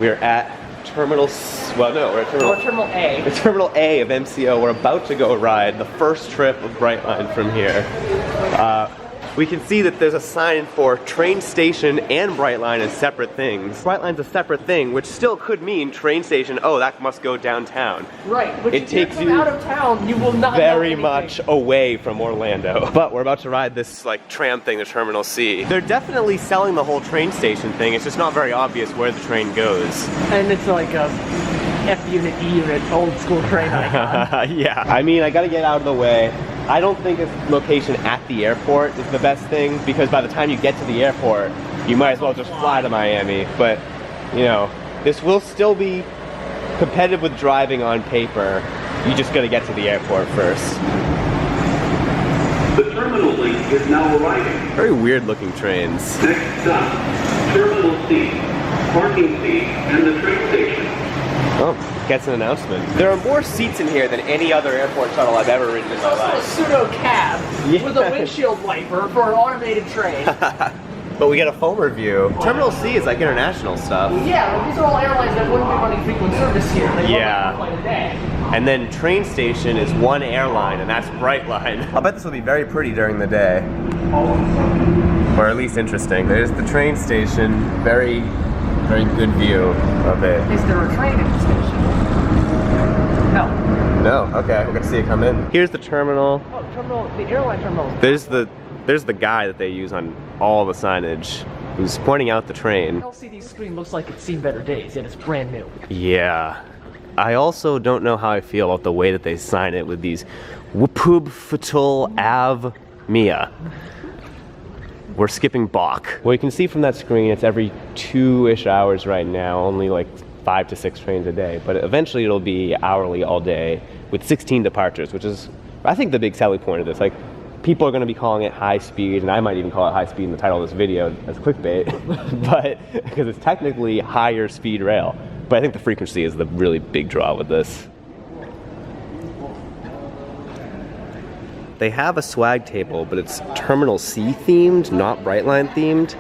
We're at Terminal Terminal A. Terminal A of MCO. We're about to go ride the first trip of Brightline from here. We can see that there's a sign for train station and Brightline as separate things. Brightline's a separate thing, which still could mean train station, oh, that must go downtown. Right, but it takes you out of town, you will not very much away from Orlando. But we're about to ride this like tram thing to Terminal C. They're definitely selling the whole train station thing. It's just not very obvious where the train goes. And it's like a F unit, E unit, old school train icon. Yeah, I mean, I gotta get out of the way. I don't think this location at the airport is the best thing, because by the time you get to the airport, you might as well just fly to Miami. But, you know, this will still be competitive with driving on paper. You just gotta get to the airport first. The terminal link is now arriving. Very weird looking trains. Next stop, Terminal C, parking C, and the train station. Oh, gets an announcement. There are more seats in here than any other airport shuttle I've ever ridden in my life. It's a pseudo cab with a windshield wiper for an automated train. But we get a foam review. Terminal C is like international stuff. Yeah, these are all airlines that wouldn't be running frequent service here. They yeah. Flight a day. And then train station is one airline, and that's Brightline. I'll bet this will be very pretty during the day. Or at least interesting. There's the train station. Very good view of it. Is there a train in the station? No. No, okay, we're gonna see it come in. Here's the terminal. Oh, the airline terminal. There's the guy that they use on all the signage who's pointing out the train. The LCD screen looks like it's seen better days, yet it's brand new. Yeah. I also don't know how I feel about the way that they sign it with these Whoopub Fatul Av Mia. We're skipping Bach. Well, you can see from that screen, it's every 2-ish hours right now, only like 5 to 6 trains a day, but eventually it'll be hourly all day with 16 departures, which is, I think, the big selling point of this. Like, people are gonna be calling it high speed, and I might even call it high speed in the title of this video as clickbait, but, because it's technically higher speed rail. But I think the frequency is the really big draw with this. They have a swag table, but it's Terminal C themed, not Brightline themed.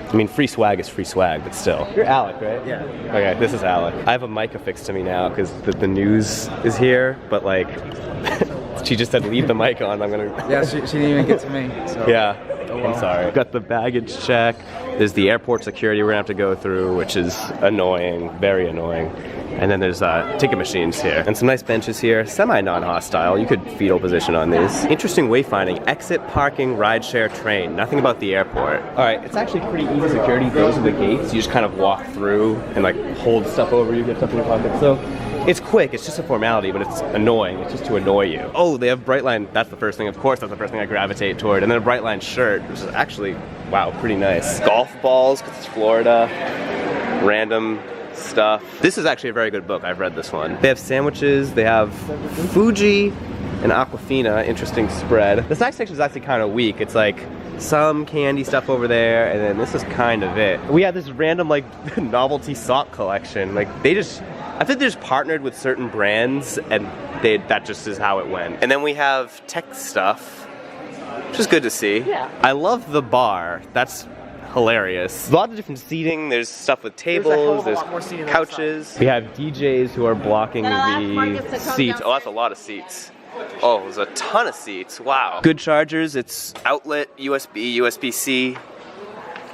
I mean, free swag is free swag, but still. You're Alec, right? Yeah. Okay, this is Alec. I have a mic affixed to me now because the news is here, but like, she just said leave the mic on. I'm gonna. Yeah, she didn't even get to me. So. Yeah. Oh, well. I'm sorry. Got the baggage check. There's the airport security we're gonna have to go through, which is annoying, very annoying. And then there's ticket machines here. And some nice benches here, semi-non-hostile. You could fetal position on these. Interesting wayfinding, exit, parking, rideshare, train. Nothing about the airport. All right, it's actually pretty easy security. Those are the gates. You just kind of walk through and like hold stuff over you, get stuff in your pocket. So it's quick, it's just a formality, but it's annoying. It's just to annoy you. Oh, they have Brightline. That's the first thing. Of course, that's the first thing I gravitate toward. And then a Brightline shirt, which is actually, wow, pretty nice. Golf balls, because it's Florida. Random stuff. This is actually a very good book. I've read this one. They have sandwiches. They have Fuji and Aquafina. Interesting spread. The snack section is actually kind of weak. It's like some candy stuff over there, and then this is kind of it. We have this random like novelty sock collection. Like I think they just partnered with certain brands, and that just is how it went. And then we have tech stuff, which is good to see. Yeah. I love the bar. That's hilarious. A lot of different seating. There's stuff with tables, there's couches. We have DJs who are blocking the seats. Oh, that's a lot of seats. Oh, there's a ton of seats. Wow. Good chargers. It's outlet, USB, USB-C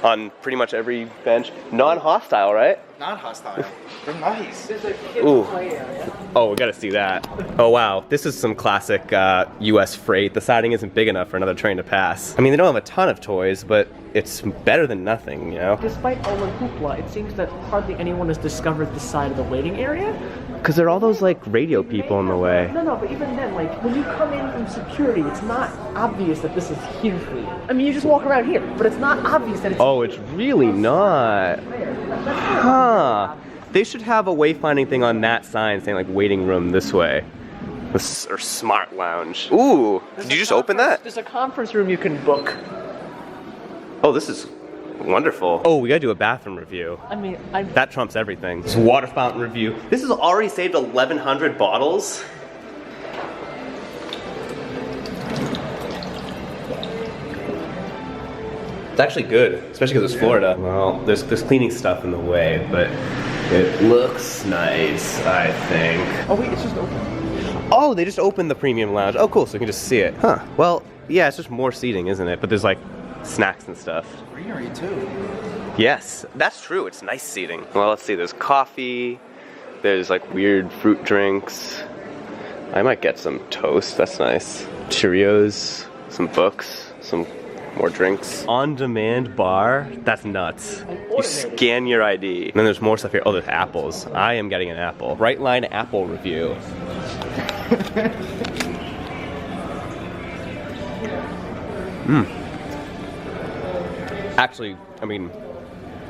on pretty much every bench. Non-hostile, right? Non-hostile. They're nice. Ooh. Oh, we gotta see that. Oh wow, this is some classic US freight. The siding isn't big enough for another train to pass. I mean, they don't have a ton of toys, but it's better than nothing, you know? Despite all the hoopla, it seems that hardly anyone has discovered this side of the waiting area. Because there are all those like radio people in the way. No, but even then, like, when you come in from security, it's not obvious that this is here for you. I mean, you just walk around here, but it's not obvious that it's Oh, it's really not. Huh. They should have a wayfinding thing on that sign saying like waiting room this way. Or smart lounge. Ooh, did you just open that? There's a conference room you can book. Oh, this is wonderful. Oh, we gotta do a bathroom review. I mean, that trumps everything. This water fountain review. This has already saved 1,100 bottles. It's actually good, especially because it's Florida. Well, there's cleaning stuff in the way, but It looks nice, I think. Oh wait, it's just open. Oh, they just opened the premium lounge. Oh, cool, so you can just see it. Huh. Well, yeah, it's just more seating, isn't it? But there's like snacks and stuff. Greenery too. Yes, that's true. It's nice seating. Well, let's see. There's coffee. There's like weird fruit drinks. I might get some toast. That's nice. Cheerios, some books, some more drinks. On-demand bar? That's nuts. You scan your ID. And then there's more stuff here. Oh, there's apples. I am getting an apple. Brightline apple review. Actually, I mean,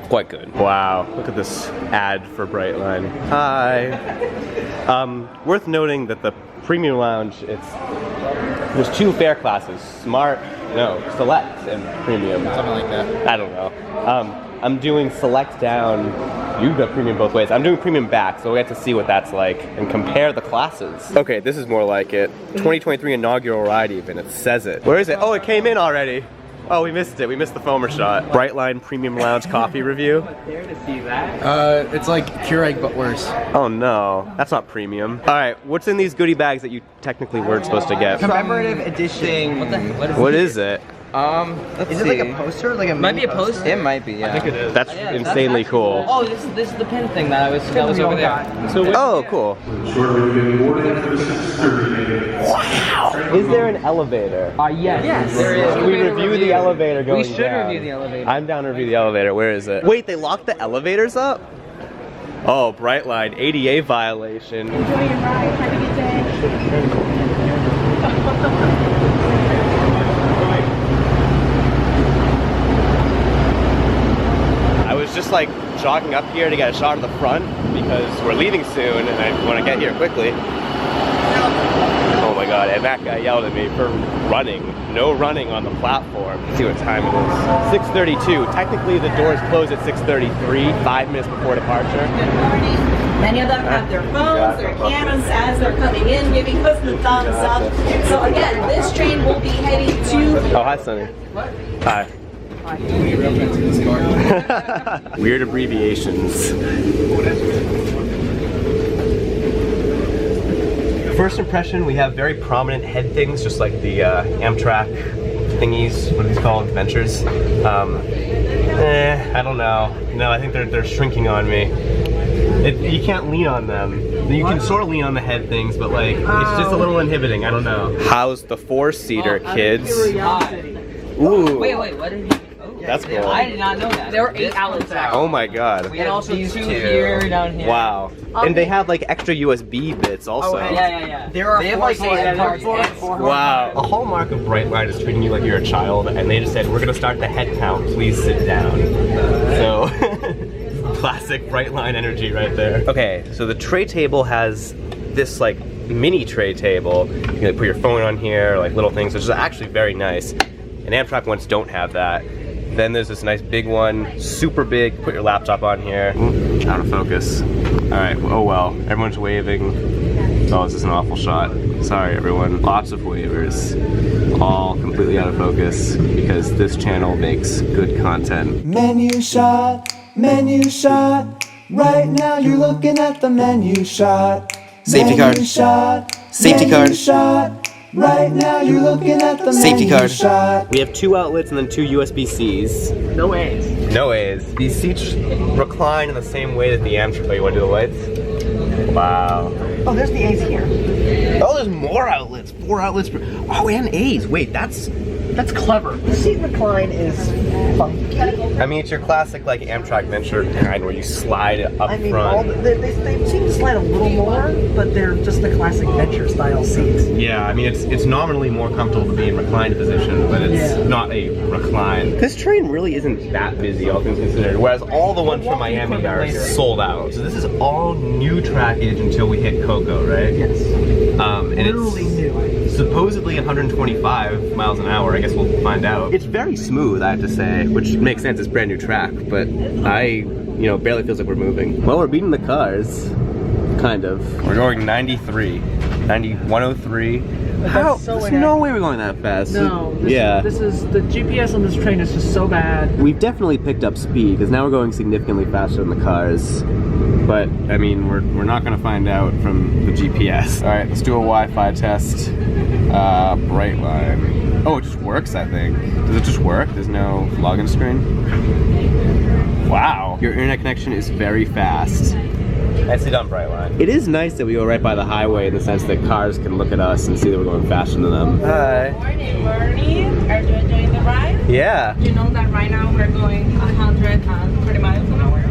quite good. Wow, look at this ad for Brightline. Hi. Worth noting that the premium lounge, there's 2 fare classes, select and premium. Something like that. I don't know. I'm doing select down. You've got premium both ways. I'm doing premium back, so we have to see what that's like and compare the classes. Okay, this is more like it. 2023 inaugural ride even, it says it. Where is it? Oh, it came in already. Oh, we missed it. We missed the foamer shot. Brightline Premium Lounge coffee review. There to see that. It's like Keurig but worse. Oh no, that's not premium. All right, what's in these goodie bags that you technically weren't supposed to get? Commemorative edition. What is it? Let's Is see. it like a poster? Like a Might be a poster. It might be, yeah. I think it is. That's Yeah, insanely that's cool. Oh, this is the pin thing that was over there. Oh, cool. Wow. Is there an elevator? Yes. There is. Should we review the elevator going We should down? review the elevator. I'm down to review the elevator. Where is it? Wait, they locked the elevators up? Oh, Brightline, ADA violation. Enjoy your ride. Have a good day. I was just like jogging up here to get a shot of the front because we're leaving soon and I want to get here quickly. Oh my god, and that guy yelled at me for running. No running on the platform. Let's see what time it is. 6:32. Technically the doors close at 6:33, 5 minutes before departure. Good morning. Many of them have their phones, their cameras as they're coming in, giving us the thumbs up. So again, this train will be heading to... Oh, hi, Sonny. Hi. Weird abbreviations. First impression, we have very prominent head things, just like the Amtrak thingies. What are these called? Ventures. I don't know. No, I think they're shrinking on me. You can't lean on them. You can sort of lean on the head things, but like it's just a little inhibiting. I don't know. How's the 4-seater, kids? Ooh. Wait, what did you... That's cool. I did not know that. There were 8 outlets out. Oh my god. We had also these 2 two. here, down here. Wow. And they have like extra USB bits also. Yeah. There are They have 4 like standard cards cards. and 4 Wow. A hallmark of Brightline is treating you like you're a child, and they just said, we're gonna start the head count, please sit down. So, classic Brightline energy right there. Okay, so the tray table has this like mini tray table. You can like, put your phone on here, like little things, which is actually very nice. And Amtrak ones don't have that. Then there's this nice big one, super big, put your laptop on here. Ooh, out of focus. All right, oh well, everyone's waving. Oh, this is an awful shot. Sorry everyone, lots of wavers. All completely out of focus because this channel makes good content. Menu shot, right now you're looking at the menu shot. Safety card. Shot, Safety card. shot, right now you're looking at the Safety menu card. shot. We have 2 outlets and then 2 USB-Cs. No A's. No A's. These seats recline in the same way that the Amtrak. Oh, you want to do the lights? Wow. Oh, there's the A's here. Oh, there's more outlets. 4 outlets. Oh, and A's. Wait, that's clever. The seat recline is funky. I mean, it's your classic like Amtrak Venture kind where you slide up I mean, front. they seem to slide a little more, but they're just the classic Venture style seats. Yeah, I mean, it's nominally more comfortable to be in reclined position, but it's not a recline. This train really isn't that busy, all things considered, whereas all the ones from Miami are sold out. So this is all new trackage until we hit Cocoa, right? Yes. And Literally it's new. supposedly 125 miles an hour. I guess we'll find out. It's very smooth, I have to say, which makes sense. It's brand new track, but barely feels like we're moving. Well, we're beating the cars, kind of. We're going 93, 103. How? so There's no way we're going that fast. No. This is the GPS on this train is just so bad. We've definitely picked up speed because now we're going significantly faster than the cars. But I mean, we're not gonna find out from the GPS. All right, let's do a Wi-Fi test. Brightline. Oh, it just works, I think. Does it just work? There's no login screen? Wow. Your internet connection is very fast. I see it on Brightline. It is nice that we go right by the highway in the sense that cars can look at us and see that we're going faster than them. Hi. Morning, Bernie. Are you enjoying the ride? Yeah. You know that right now we're going 130 miles an hour.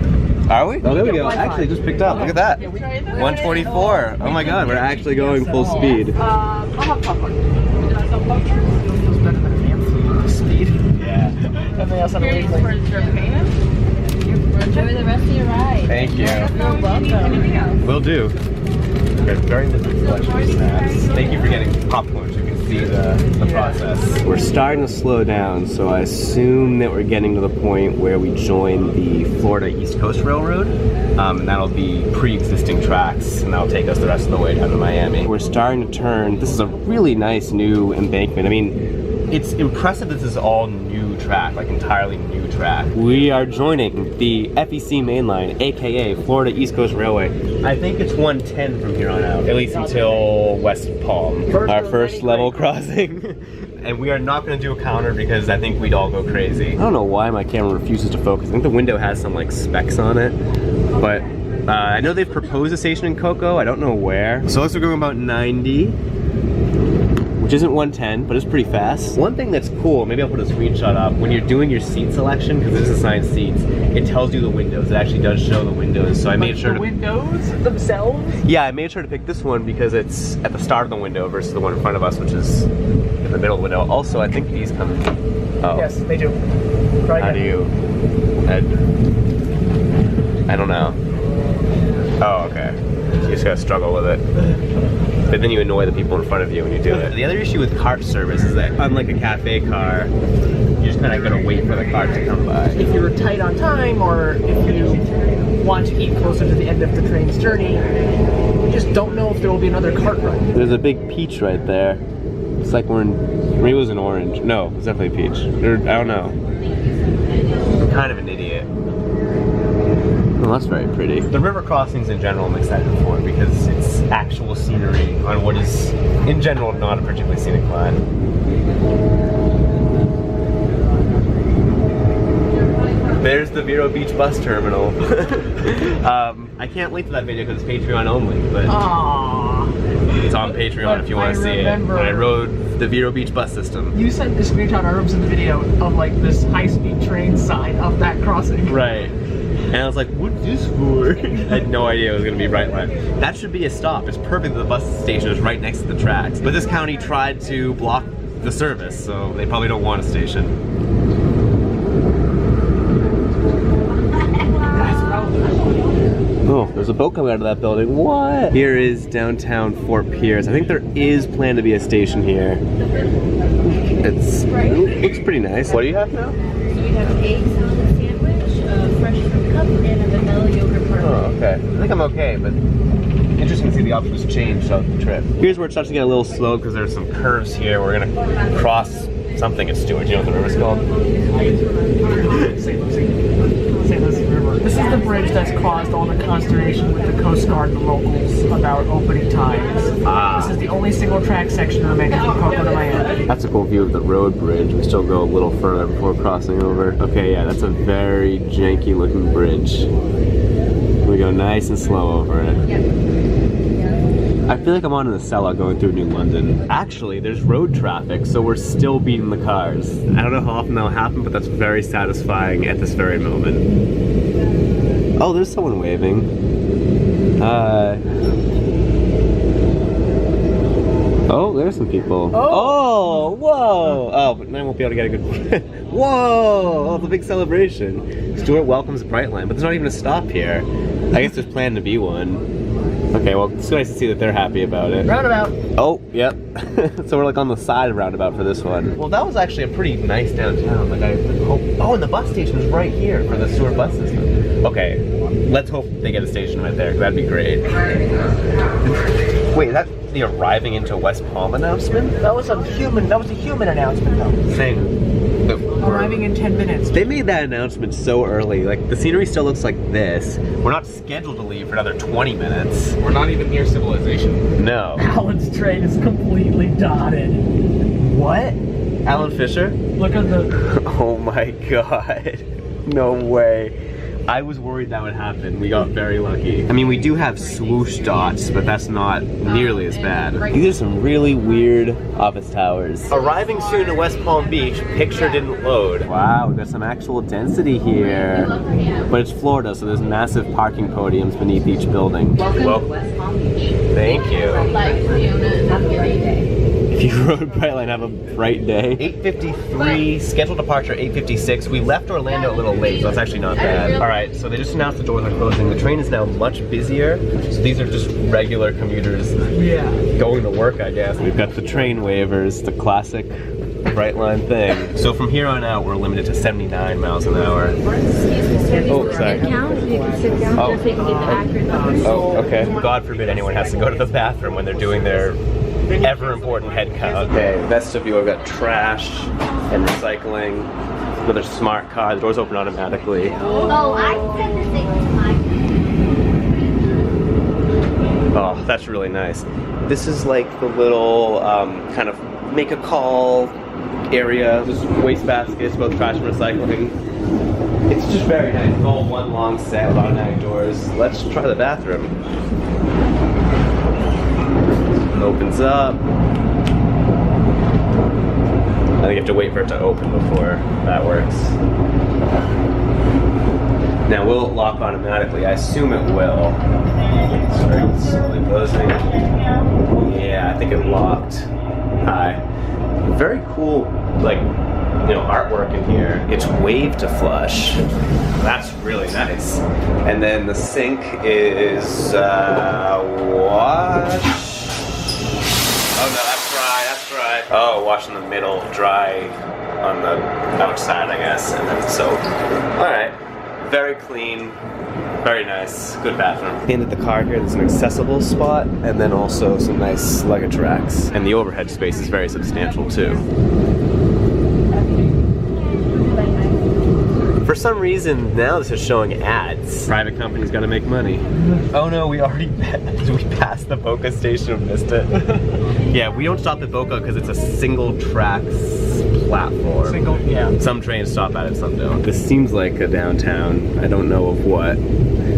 Are we? Oh, there we go. Actually, just picked up. Look at that. 124. Oh my god, we're actually going full speed. I'll have popcorn. Feels better than an amp speed. Yeah. Everything else on the Here's way. for your payment. Enjoy the rest of your ride. Thank you. You're welcome. Will do. There's very limited selection of snacks. Thank you for getting popcorn so you can see the process. We're starting to slow down, so I assume that we're getting to the point where we join the Florida East Coast Railroad. And that'll be pre-existing tracks, and that'll take us the rest of the way down to Miami. We're starting to turn. This is a really nice new embankment. I mean, it's impressive that this is all new track, like entirely new track. We are joining the FEC main line, aka Florida East Coast Railway. I think it's 110 from here on out, at least until West Palm, our first level crossing. And we are not going to do a counter because I think we'd all go crazy. I don't know why my camera refuses to focus. I think the window has some like specs on it, but I know they've proposed a station in Cocoa. I don't know where. So let's go about 90. Which isn't 110, but it's pretty fast. One thing that's cool, maybe I'll put a screenshot up, when you're doing your seat selection, because this is assigned seats, it tells you the windows. It actually does show the windows, so I made sure the windows themselves? Yeah, I made sure to pick this one because it's at the start of the window versus the one in front of us, which is in the middle of the window. Also, I think these come... Oh. Yes, they do. Try How do again. you... I don't know. Oh, okay. You just gotta struggle with it. But then you annoy the people in front of you when you do it. The other issue with cart service is that, unlike a cafe car, you just kind of gotta wait for the cart to come by. If you're tight on time, or if you want to eat closer to the end of the train's journey, you just don't know if there will be another cart ride. There's a big peach right there. It's like we're in, maybe it was an orange. No, it's definitely a peach. Or, I don't know. I'm kind of an idiot. Well, that's very pretty. The river crossings in general I'm excited for because it's actual scenery on what is, in general, not a particularly scenic line. There's the Vero Beach bus terminal. I can't link to that video because it's Patreon only, but it's on Patreon if you want to see it. When I rode the Vero Beach bus system. You sent the screenshot I remember in the video of like this high-speed train sign of that crossing. Right. And I was like, what's this for? I had no idea it was going to be Brightline. That should be a stop. It's perfect that the bus station is right next to the tracks. But this county tried to block the service, so they probably don't want a station. Oh, there's a boat coming out of that building. What? Here is downtown Fort Pierce. I think there is planned to be a station here. It looks pretty nice. What do you have now? So we have eggs on the sandwich, fresh fruit cup, and a vanilla yogurt part. Oh, okay. I think I'm okay, but interesting to see the options change throughout the trip. Here's where it starts to get a little slow because there's some curves here. We're gonna cross something at Stewart. Do you know what the river's called? This is the bridge that's caused all the consternation with the Coast Guard and the locals about opening times. This is the only single track section remaining from Cocoa to Miami. That's a cool view of the road bridge. We still go a little further before crossing over. Okay, yeah, that's a very janky looking bridge. We go nice and slow over it. I feel like I'm on in the Acela going through New London. Actually, there's road traffic, so we're still beating the cars. I don't know how often that'll happen, but that's very satisfying at this very moment. Oh, there's someone waving. Oh, there's some people. Oh, whoa! Oh, but then I won't be able to get a good... Whoa! Oh, the big celebration. Stewart welcomes Brightline, but there's not even a stop here. I guess there's planned to be one. Okay, well, it's nice to see that they're happy about it. Roundabout. Oh, yep. So we're like on the side of Roundabout for this one. Well, that was actually a pretty nice downtown. Like I hope. Oh, and the bus station is right here for the Stewart bus system. Okay, let's hope they get a station right there, 'cause that'd be great. Wait, that's the arriving into West Palm announcement? That was a human announcement though. Saying Arriving in 10 minutes. they made that announcement so early. Like, the scenery still looks like this. We're not scheduled to leave for another 20 minutes. We're not even near civilization. No. Alan's train is completely dotted. What? Alan Fisher? Look at the... Oh my god. No way. I was worried that would happen. We got very lucky. I mean, we do have swoosh dots, but that's not nearly as bad. These are some really weird office towers. Arriving soon to West Palm Beach, picture didn't load. Wow, we've got some actual density here. But it's Florida, so there's massive parking podiums beneath each building. Well, thank you. If you rode Brightline, have a bright day. 8:53, scheduled departure 8:56. We left Orlando a little late, so that's actually not bad. All right, so they just announced the doors are closing. The train is now much busier. So these are just regular commuters going to work, I guess. We've got the train waivers, the classic Brightline thing. So from here on out, we're limited to 79 miles an hour. Oh, sorry. Count, you can sit down Oh. so you can get the accurate numbers. Oh, okay. God forbid anyone has to go to the bathroom when they're doing their ever important head count. Okay, vestibule, we've got trash and recycling. Another smart car, the doors open automatically. Oh, I said the thing to my... Oh, that's really nice. This is like the little kind of make a call area. There's waste baskets, both trash and recycling. It's just very nice. It's all one long set with automatic doors. Let's try the bathroom. Opens up. I think you have to wait for it to open before that works. Now, will it lock automatically? I assume it will. Sorry, it's slowly closing. Yeah, I think it locked. Hi. Very cool, like, artwork in here. It's wave to flush. That's really nice. And then the sink is wash. Oh no, that's dry. Oh, wash in the middle, dry on the outside, I guess, and then soap. Alright, very clean, very nice, good bathroom. In the car here, there's an accessible spot, and then also some nice luggage racks. And the overhead space is very substantial too. For some reason, now this is showing ads. Private companies gotta make money. Oh no, we passed the Boca station and missed it. Yeah, we don't stop at Boca because it's a single tracks platform. Some trains stop at it, some don't. This seems like a downtown. I don't know of what.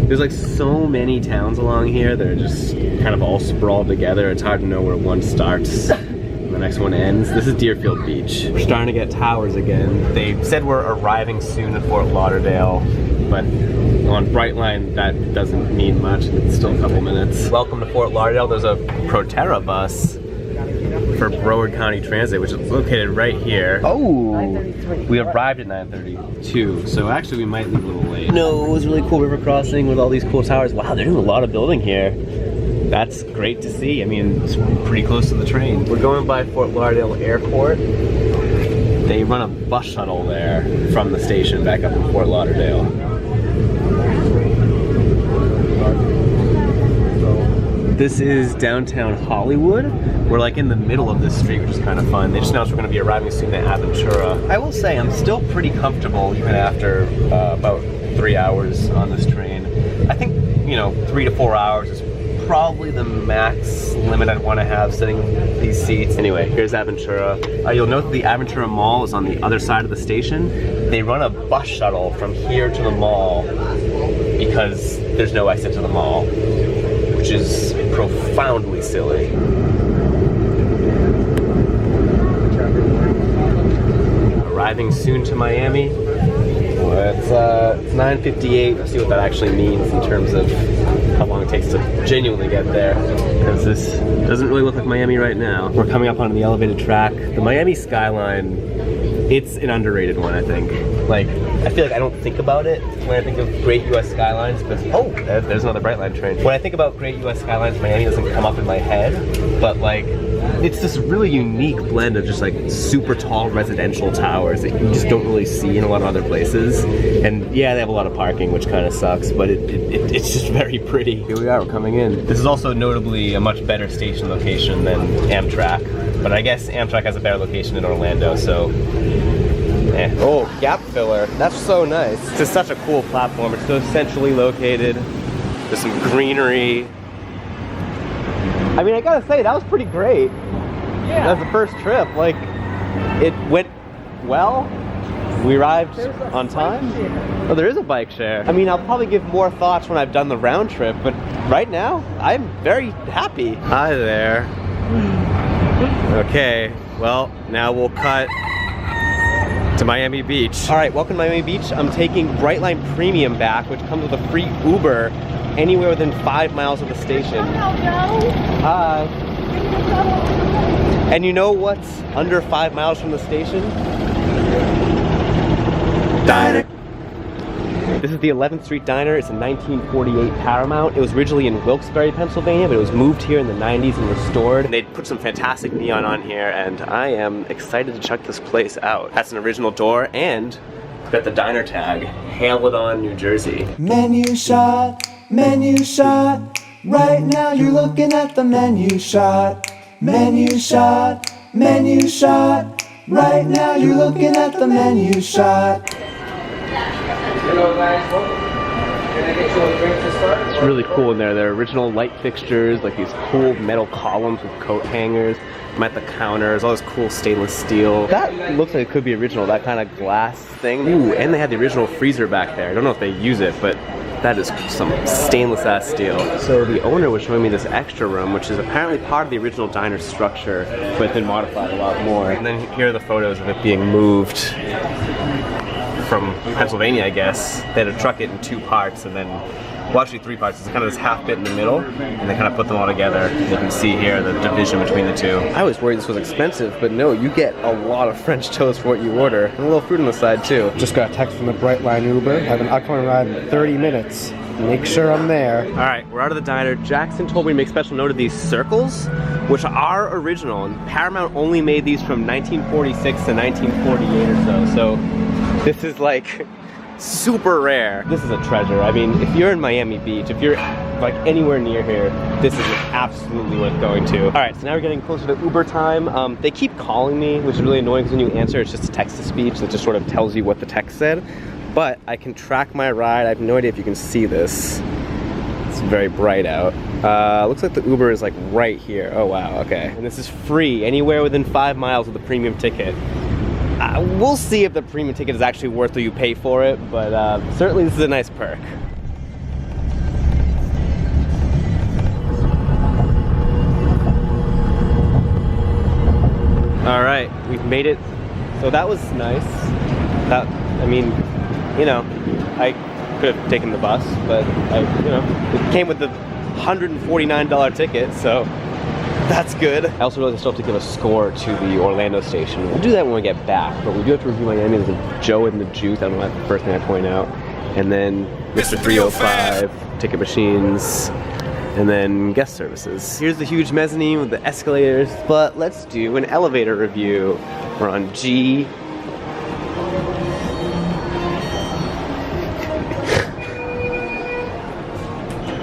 There's like so many towns along here that are just kind of all sprawled together. It's hard to know where one starts. The next one ends. This is Deerfield Beach. We're starting to get towers again. They said we're arriving soon at Fort Lauderdale, but on Brightline that doesn't mean much. It's still a couple minutes. Welcome to Fort Lauderdale. There's a Proterra bus for Broward County Transit, which is located right here. Oh, we arrived at 9:32, so actually we might leave a little late. No, it was really cool river crossing with all these cool towers. Wow, they're doing a lot of building here. That's great to see. I mean, it's pretty close to the train. We're going by Fort Lauderdale Airport. They run a bus shuttle there from the station back up in Fort Lauderdale. This is downtown Hollywood. We're like in the middle of this street, which is kind of fun. They just announced we're going to be arriving soon at Aventura. I will say I'm still pretty comfortable even after about 3 hours on this train. I think, 3 to 4 hours is probably the max limit I'd want to have sitting in these seats. Anyway, here's Aventura. You'll note that the Aventura Mall is on the other side of the station. They run a bus shuttle from here to the mall because there's no exit to the mall, which is profoundly silly. Arriving soon to Miami. Well, it's 9:58. Let's see what that actually means in terms of how long it takes to genuinely get there, because this doesn't really look like Miami right now. We're coming up onto the elevated track. The Miami skyline, it's an underrated one, I think. Like, I feel like I don't think about it when I think of Great U.S. Skylines, but oh, there's another Brightline train. When I think about Great U.S. Skylines, Miami doesn't come up in my head, but like, it's this really unique blend of just like super tall residential towers that you just don't really see in a lot of other places. And yeah, they have a lot of parking, which kind of sucks, but it's just very pretty. Here we are, we're coming in. This is also notably a much better station location than Amtrak, but I guess Amtrak has a better location in Orlando, so eh. Oh, gap filler. That's so nice. This is such a cool platform. It's so centrally located. There's some greenery. I mean, I gotta say, that was pretty great. Yeah. That was the first trip. Like, it went well. We arrived on time. Oh, there is a bike share. I mean, I'll probably give more thoughts when I've done the round trip, but right now, I'm very happy. Hi there. Okay, well, now we'll cut to Miami Beach. All right, welcome to Miami Beach. I'm taking Brightline Premium back, which comes with a free Uber anywhere within 5 miles of the station. Hi. And you know what's under 5 miles from the station? Diner. This is the 11th Street Diner. It's a 1948 Paramount. It was originally in Wilkes-Barre, Pennsylvania, but it was moved here in the 90s and restored. And they put some fantastic neon on here, and I am excited to check this place out. That's an original door, and it's got the diner tag, Hamilton, New Jersey. Menu shot, menu shot. Right now you're looking at the menu shot. Menu shot, menu shot. Right now you're looking at the menu shot. Hello guys, can I get you a drink to start? It's really cool in there. There are original light fixtures, like these cool metal columns with coat hangers. I'm at the counters, all this cool stainless steel. That looks like it could be original, that kind of glass thing. Ooh, and they had the original freezer back there. I don't know if they use it, but that is some stainless ass steel. So the owner was showing me this extra room, which is apparently part of the original diner structure, but it's been modified a lot more. And then here are the photos of it being moved from Pennsylvania, I guess. They had to truck it in 2 parts and then, well, actually 3 parts. It's kind of this half bit in the middle, and they kind of put them all together. You can see here the division between the two. I was worried this was expensive, but no, you get a lot of French toast for what you order, and a little fruit on the side too. Just got a text from the Brightline Uber. I'll come around in 30 minutes. Make sure I'm there. All right, we're out of the diner. Jackson told me to make special note of these circles, which are original, and Paramount only made these from 1946 to 1948 or so. So this is like super rare. This is a treasure. I mean, if you're in Miami Beach, if you're like anywhere near here, this is absolutely worth going to. All right, so now we're getting closer to Uber time. They keep calling me, which is really annoying because when you answer, it's just a text-to-speech that just sort of tells you what the text said. But I can track my ride. I have no idea if you can see this. It's very bright out. Looks like the Uber is like right here. Oh wow, okay. And this is free anywhere within 5 miles of the premium ticket. We'll see if the premium ticket is actually worth what you pay for it, but certainly this is a nice perk. All right, we've made it. So that was nice. That, I mean, you know, I could have taken the bus, but it came with the $149 ticket, so that's good. I also realized I still have to give a score to the Orlando station. We'll do that when we get back, but we do have to review Miami. There's a Joe and the Juice. I don't know, that's the first thing I point out. And then Mr. 305, ticket machines, and then guest services. Here's the huge mezzanine with the escalators, but let's do an elevator review. We're on G.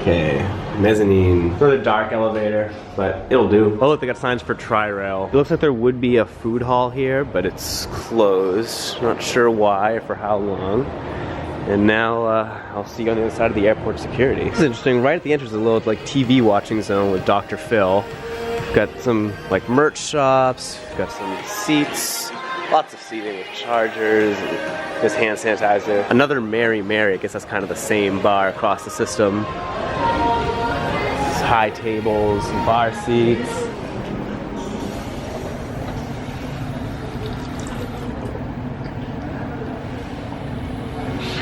Okay, mezzanine. It's not a dark elevator, but it'll do. Oh look, they got signs for Tri-Rail. It looks like there would be a food hall here, but it's closed. Not sure why or for how long. And now I'll see you on the other side of the airport security. This is interesting. Right at the entrance is a little like TV watching zone with Dr. Phil. We've got some like merch shops. We've got some seats. Lots of seating with chargers and this hand sanitizer. Another Mary Mary. I guess that's kind of the same bar across the system. High tables, some bar seats.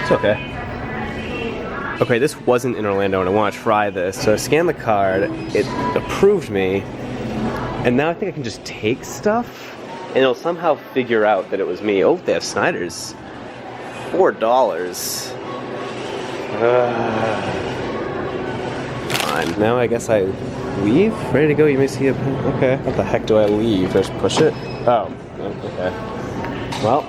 It's okay. Okay, this wasn't in Orlando and I want to try this. So I scanned the card, it approved me, and now I think I can just take stuff and it'll somehow figure out that it was me. Oh, they have Snyder's. $4. Fine. Now I guess I leave? Ready to go? You may see a... Okay. What the heck do I leave? Just push it? Oh. Okay. Well,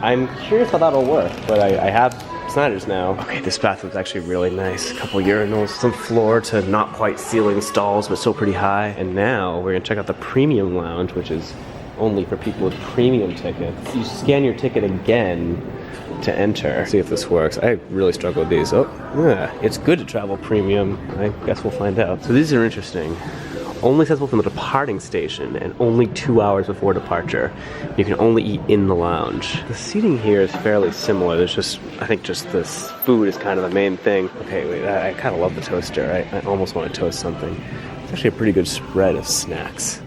I'm curious how that'll work, but I have Snyder's now. Okay, this bathroom's actually really nice. A couple urinals, some floor to not quite ceiling stalls, but still pretty high. And now we're gonna check out the premium lounge, which is only for people with premium tickets. You scan your ticket again to enter. See if this works. I really struggle with these. Oh, yeah, it's good to travel premium. I guess we'll find out. So these are interesting. Only accessible from the departing station and only 2 hours before departure. You can only eat in the lounge. The seating here is fairly similar. There's just, I think just this food is kind of the main thing. Okay, wait, I kind of love the toaster. I almost want to toast something. It's actually a pretty good spread of snacks.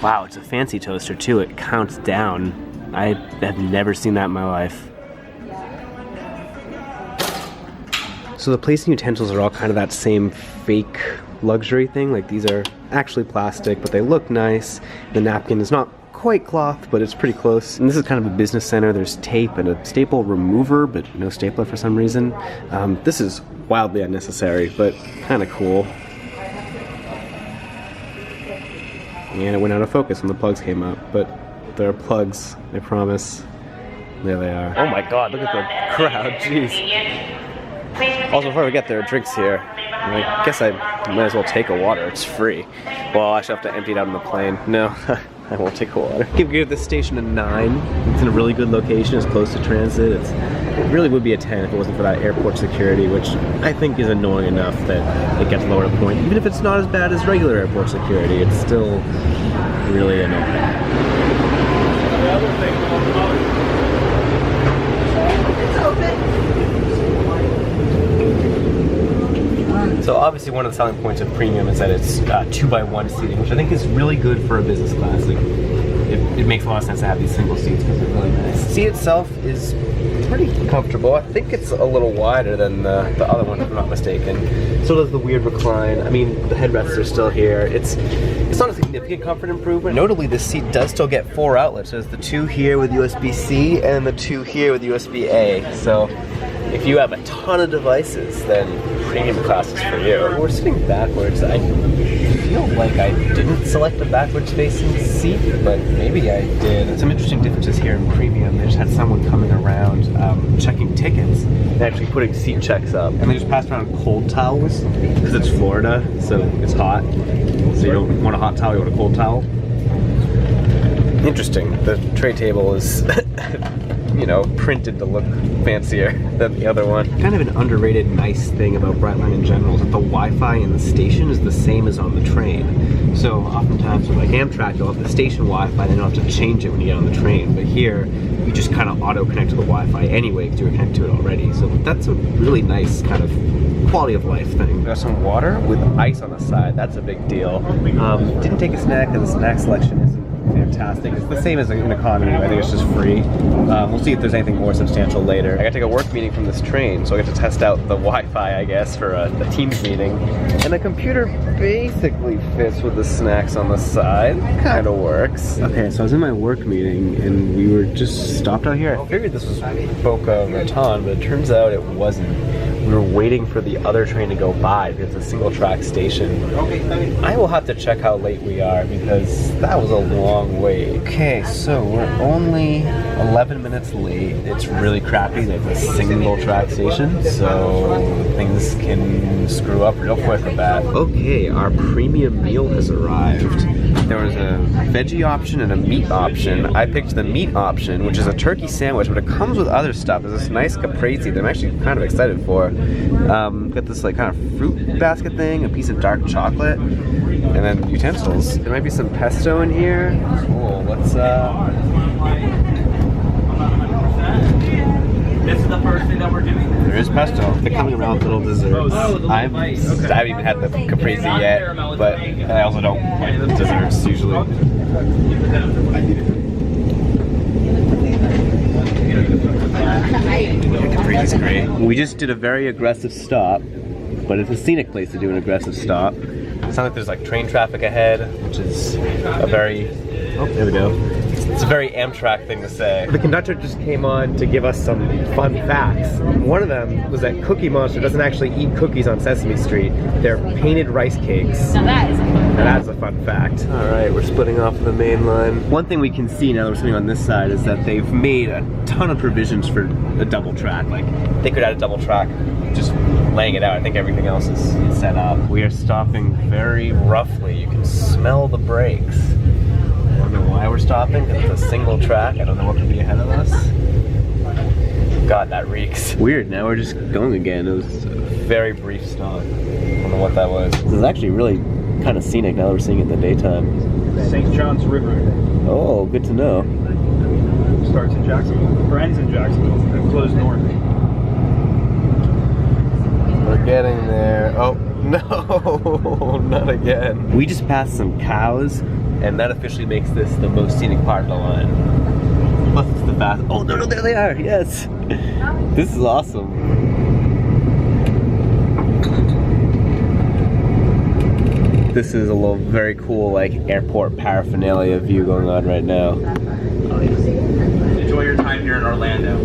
Wow, it's a fancy toaster too. It counts down. I have never seen that in my life. So the placing utensils are all kind of that same fake luxury thing. Like these are actually plastic, but they look nice. The napkin is not quite cloth, but it's pretty close. And this is kind of a business center. There's tape and a staple remover, but no stapler for some reason. This is wildly unnecessary, but kind of cool. And it went out of focus when the plugs came up, but there are plugs, I promise. There they are. Oh my god, look at the crowd, jeez. Also, before we get there, drinks here. I guess I might as well take a water, it's free. Well, I'll actually have to empty it out on the plane. No, I won't take a water. Give this station a 9. It's in a really good location, it's close to transit. It really would be a 10 if it wasn't for that airport security, which I think is annoying enough that it gets lowered a point. Even if it's not as bad as regular airport security, it's still really annoying. So obviously one of the selling points of premium is that it's 2x1 seating, which I think is really good for a business class. Like, it makes a lot of sense to have these single seats because they're really nice. The seat itself is pretty comfortable. I think it's a little wider than the other one, if I'm not mistaken. So does the weird recline. I mean, the headrests are still here. It's not a significant comfort improvement. Notably, this seat does still get 4 outlets. There's the 2 here with USB-C and the 2 here with USB-A. So if you have a ton of devices, then premium class is for you. We're sitting backwards. I feel like I didn't select a backwards facing seat, but maybe I did. Some interesting differences here in premium. They just had someone coming around checking tickets and actually putting seat checks up. And they just passed around cold towels because it's Florida, so it's hot. So you don't want a hot towel, you want a cold towel. Interesting. The tray table is you know, printed to look fancier than the other one. Kind of an underrated nice thing about Brightline in general is that the Wi-Fi in the station is the same as on the train. So oftentimes with like Amtrak, you'll have the station Wi-Fi, then you'll have to change it when you get on the train. But here, you just kind of auto-connect to the Wi-Fi anyway because you were connected to it already. So that's a really nice kind of quality of life thing. Got some water with ice on the side. That's a big deal. Didn't take a snack because the snack selection isn't fantastic. It's the same as in economy. I think it's just free. We'll see if there's anything more substantial later. I gotta take a work meeting from this train, so I get to test out the Wi-Fi, I guess, for a Teams meeting. And the computer basically fits with the snacks on the side. Kind of works. Okay, so I was in my work meeting, and we were just stopped out here. I figured this was Boca Raton, but it turns out it wasn't. We were waiting for the other train to go by because it's a single track station. I will have to check how late we are because that was a long wait. Okay, so we're only 11 minutes late. It's really crappy that it's a single track station, so things can screw up real quick with that. Okay, our premium meal has arrived. There was a veggie option and a meat option. I picked the meat option, which is a turkey sandwich, but it comes with other stuff. There's this nice caprese that I'm actually kind of excited for. Got this like kind of fruit basket thing, a piece of dark chocolate, and then utensils. There might be some pesto in here. Cool, what's This is the first thing that we're doing. There is pesto. They're coming around with little desserts. I haven't even had the caprese yet, but I also don't like desserts usually. Caprese's great. We just did a very aggressive stop, but it's a scenic place to do an aggressive stop. It's not like there's like train traffic ahead, which is a very... Oh, there we go. It's It's a very Amtrak thing to say. The conductor just came on to give us some fun facts. One of them was that Cookie Monster doesn't actually eat cookies on Sesame Street. They're painted rice cakes. Now that is a fun fact. Now that's a fun fact. Alright, we're splitting off the main line. One thing we can see now that we're sitting on this side is that they've made a ton of provisions for a double track. Like, they could add a double track just laying it out. I think everything else is set up. We are stopping very roughly. You can smell the brakes. I don't know why we're stopping, because it's a single track. I don't know what could be ahead of us. God, that reeks. Weird, now we're just going again. It was a very brief stop. I don't know what that was. This is actually really kind of scenic now that we're seeing it in the daytime. St. John's River. Oh, good to know. Starts in Jacksonville, or ends in Jacksonville, and flows north. We're getting there. Oh, no, not again. We just passed some cows, and that officially makes this the most scenic part of the line. Plus it's the fast. Oh, no, there they are, yes. This is awesome. This is a little very cool, like, airport paraphernalia view going on right now. Enjoy your time here in Orlando.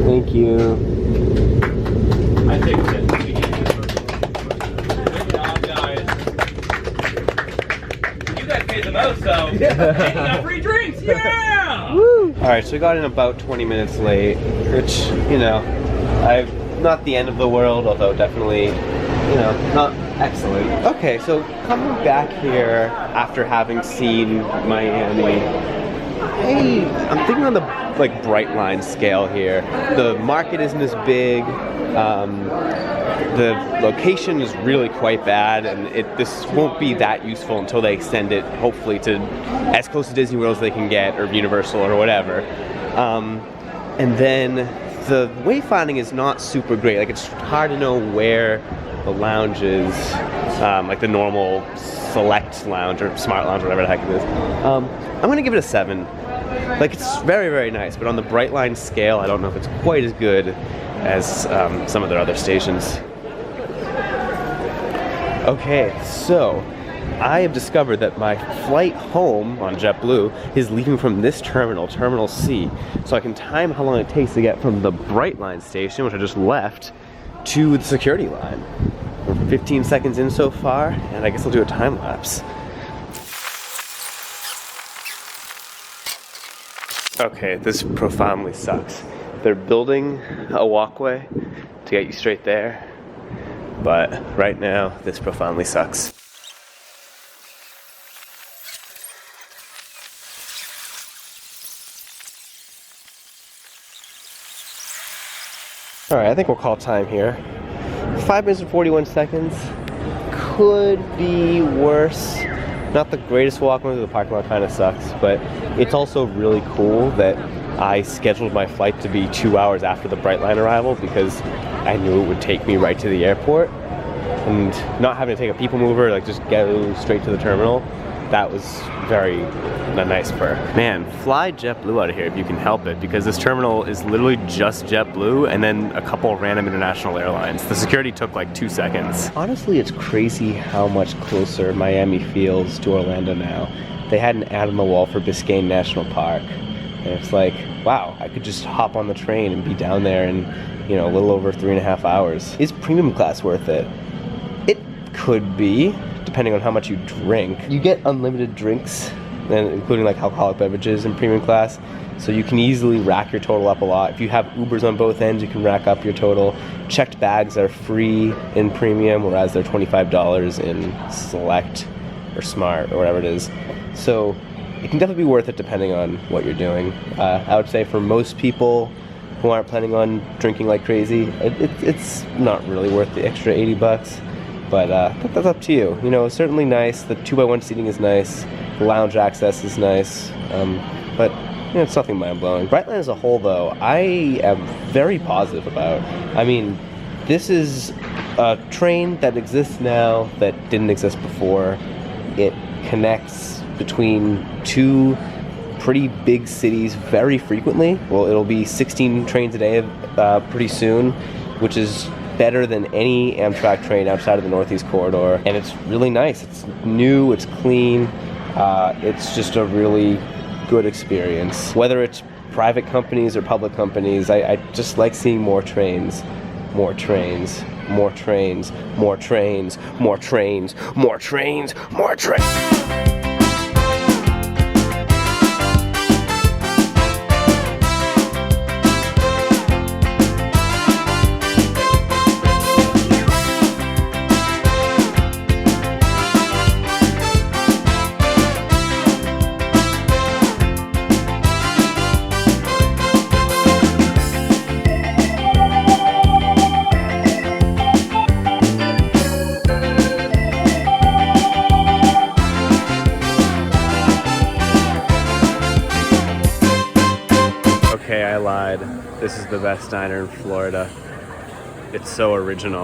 Thank you. I think that good job, guys. You guys paid the most, so you got free drinks. Yeah! Woo! Alright, so we got in about 20 minutes late, which, you know, not the end of the world, although definitely, you know, not excellent. Okay, so coming back here after having seen Miami, hey, I'm thinking on the like Brightline scale here. The market isn't as big. The location is really quite bad, and this won't be that useful until they extend it, hopefully, to as close to Disney World as they can get, or Universal, or whatever. And then the wayfinding is not super great. Like, it's hard to know where the lounge is, like the normal select lounge or smart lounge, whatever the heck it is. I'm gonna give it a 7. Like, it's very, very nice, but on the Brightline scale, I don't know if it's quite as good as some of their other stations. Okay, so I have discovered that my flight home on JetBlue is leaving from this terminal, Terminal C, so I can time how long it takes to get from the Brightline station, which I just left, to the security line. We're 15 seconds in so far, and I guess I'll do a time lapse. Okay, this profoundly sucks. They're building a walkway to get you straight there, but right now, this profoundly sucks. Alright, I think we'll call time here. 5 minutes and 41 seconds. Could be worse. Not the greatest walkway, the parking lot kind of sucks, but it's also really cool that I scheduled my flight to be 2 hours after the Brightline arrival because I knew it would take me right to the airport, and not having to take a people mover, like just go straight to the terminal, that was very nice perk. Man, fly JetBlue out of here if you can help it, because this terminal is literally just JetBlue and then a couple random international airlines. The security took like 2 seconds. Honestly, it's crazy how much closer Miami feels to Orlando now. They had an ad on the wall for Biscayne National Park, and it's like, wow, I could just hop on the train and be down there in, you know, a little over 3.5 hours. Is premium class worth it? It could be, depending on how much you drink. You get unlimited drinks, and including like alcoholic beverages in premium class, so you can easily rack your total up a lot. If you have Ubers on both ends, you can rack up your total. Checked bags are free in premium, whereas they're $25 in select or smart or whatever it is. So it can definitely be worth it depending on what you're doing. I would say for most people who aren't planning on drinking like crazy, it's not really worth the extra $80. But that's up to you. You know, it's certainly nice. The 2x1 seating is nice. Lounge access is nice. But you know, it's nothing mind-blowing. Brightline as a whole, though, I am very positive about. I mean, this is a train that exists now that didn't exist before. It connects between 2 pretty big cities very frequently. Well, it'll be 16 trains a day pretty soon, which is better than any Amtrak train outside of the Northeast Corridor, and it's really nice. It's new, it's clean. It's just a really good experience. Whether it's private companies or public companies, I just like seeing more trains. More trains, more trains, more trains, more trains, more trains, more trains. Okay, I lied. This is the best diner in Florida. It's so original.